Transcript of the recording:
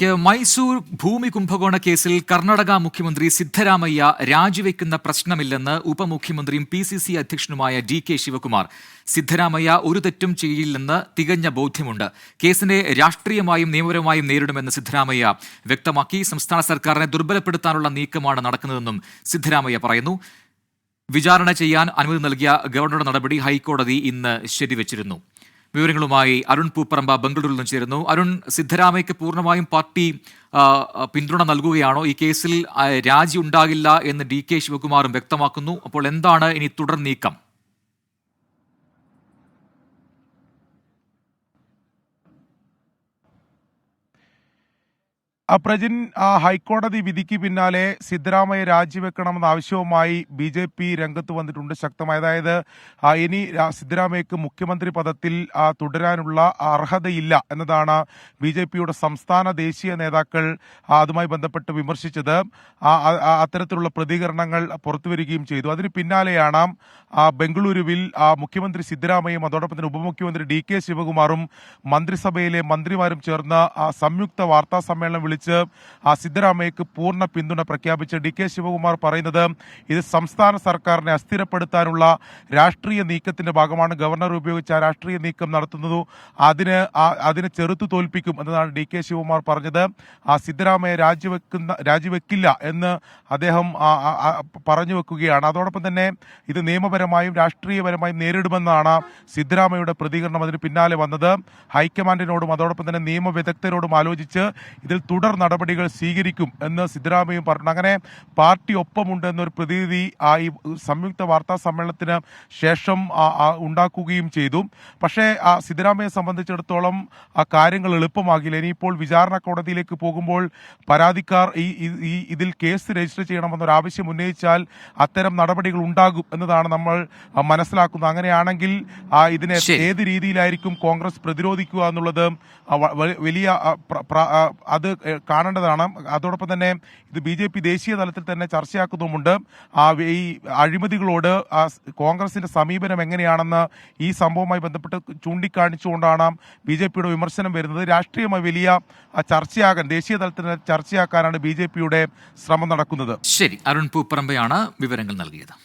മൈസൂർ ഭൂമി കുംഭകോണ കേസിൽ കർണാടക മുഖ്യമന്ത്രി സിദ്ധരാമയ്യ രാജിവെക്കുന്ന പ്രശ്നമില്ലെന്ന് ഉപമുഖ്യമന്ത്രിയും PCC അധ്യക്ഷനുമായ DK ശിവകുമാർ. സിദ്ധരാമയ്യ ഒരു തെറ്റും ചെയ്യില്ലെന്ന് തികഞ്ഞ ബോധ്യമുണ്ട്. കേസിനെ രാഷ്ട്രീയമായും നിയമപരമായും നേരിടുമെന്ന് സിദ്ധരാമയ്യ വ്യക്തമാക്കി. സംസ്ഥാന സർക്കാരിനെ ദുർബലപ്പെടുത്താനുള്ള നീക്കമാണ് നടക്കുന്നതെന്നും സിദ്ധരാമയ്യ പറയുന്നു. വിചാരണ ചെയ്യാൻ അനുമതി നൽകിയ ഗവർണറുടെ നടപടി ഹൈക്കോടതി ഇന്ന് ശരിവച്ചിരുന്നു. വിവരങ്ങളുമായി അരുൺ പൂപ്പറമ്പ ബംഗളൂരുവിൽ നിന്ന് ചേരുന്നു. അരുൺ, സിദ്ധരാമയ്യക്ക് പൂർണ്ണമായും പാർട്ടി പിന്തുണ നൽകുകയാണോ? ഈ കേസിൽ രാജി ഉണ്ടാകില്ല എന്ന് DK ശിവകുമാറും വ്യക്തമാക്കുന്നു. അപ്പോൾ എന്താണ് ഇനി തുടർ നീക്കം? പ്രജിൻ, ഹൈക്കോടതി വിധിക്ക് പിന്നാലെ സിദ്ധരാമയ്യ രാജിവെക്കണമെന്ന ആവശ്യവുമായി BJP രംഗത്ത് വന്നിട്ടുണ്ട് ശക്തമായി. അതായത് ഇനി സിദ്ധരാമയ്യക്ക് മുഖ്യമന്ത്രി പദത്തിൽ തുടരാനുള്ള അർഹതയില്ല എന്നതാണ് BJPയുടെ സംസ്ഥാന ദേശീയ നേതാക്കൾ അതുമായി ബന്ധപ്പെട്ട് വിമർശിച്ചത്. അത്തരത്തിലുള്ള പ്രതികരണങ്ങൾ പുറത്തുവരികയും ചെയ്തു. അതിന് പിന്നാലെയാണ് ബംഗളൂരുവിൽ മുഖ്യമന്ത്രി സിദ്ധരാമയ്യയും അതോടൊപ്പം തന്നെ ഉപമുഖ്യമന്ത്രി DK ശിവകുമാറും മന്ത്രിസഭയിലെ മന്ത്രിമാരും ചേർന്ന് സംയുക്ത വാർത്താ സമ്മേളനം സിദ്ധരാമയ്യക്ക് പൂർണ്ണ പിന്തുണ പ്രഖ്യാപിച്ച DK ശിവകുമാർ പറയുന്നത് ഇത് സംസ്ഥാന സർക്കാരിനെ അസ്ഥിരപ്പെടുത്താനുള്ള രാഷ്ട്രീയ നീക്കത്തിന്റെ ഭാഗമാണ്. ഗവർണർ ഉപയോഗിച്ച് ആ രാഷ്ട്രീയ നീക്കം നടത്തുന്നതു അതിനെ ചെറുത്തു തോൽപ്പിക്കും എന്നതാണ് DK ശിവകുമാർ പറഞ്ഞത്. സിദ്ധരാമയ്യ രാജിവെക്കില്ല എന്ന് അദ്ദേഹം പറഞ്ഞു വെക്കുകയാണ്. അതോടൊപ്പം തന്നെ ഇത് നിയമപരമായും രാഷ്ട്രീയപരമായും നേരിടുമെന്നാണ് സിദ്ധരാമയ്യയുടെ പ്രതികരണം. അതിന് പിന്നാലെ വന്നത് ഹൈക്കമാൻഡിനോടും അതോടൊപ്പം തന്നെ നിയമവിദഗ്ധരോടും ആലോചിച്ച് ഇതിൽ തുടർ നടപടികൾ സ്വീകരിക്കും എന്ന് സിദ്ധരാമയ്യയും പറഞ്ഞു. അങ്ങനെ പാർട്ടി ഒപ്പമുണ്ട് എന്നൊരു പ്രതീതി ഈ സംയുക്ത വാർത്താ സമ്മേളനത്തിന് ശേഷം ഉണ്ടാക്കുകയും ചെയ്തു. പക്ഷേ സിദ്ധരാമയ്യയെ സംബന്ധിച്ചിടത്തോളം കാര്യങ്ങൾ എളുപ്പമാകില്ല. ഇനിയിപ്പോൾ വിചാരണ കോടതിയിലേക്ക് പോകുമ്പോൾ പരാതിക്കാർ ഇതിൽ കേസ് രജിസ്റ്റർ ചെയ്യണമെന്നൊരു ആവശ്യം ഉന്നയിച്ചാൽ അത്തരം നടപടികൾ ഉണ്ടാകും എന്നതാണ് നമ്മൾ മനസ്സിലാക്കുന്നത്. അങ്ങനെയാണെങ്കിൽ ഇതിനെ ഏത് രീതിയിലായിരിക്കും കോൺഗ്രസ് പ്രതിരോധിക്കുക എന്നുള്ളത് വലിയ അത് കാണേണ്ടതാണ്. അതോടൊപ്പം തന്നെ ഇത് BJP ദേശീയ തലത്തിൽ തന്നെ ചർച്ചയാക്കുന്നുമുണ്ട്. ഈ അഴിമതികളോട് കോൺഗ്രസിന്റെ സമീപനം എങ്ങനെയാണെന്ന് ഈ സംഭവവുമായി ബന്ധപ്പെട്ട് ചൂണ്ടിക്കാണിച്ചുകൊണ്ടാണ് BJPയുടെ വിമർശനം വരുന്നത്. രാഷ്ട്രീയമായി വലിയ ചർച്ചയാകാൻ, ദേശീയ തലത്തിൽ ചർച്ചയാക്കാനാണ് BJPയുടെ ശ്രമം നടക്കുന്നത്. ശരി, അരുൺ പൂപ്പറമ്പയാണ് വിവരങ്ങൾ നൽകിയത്.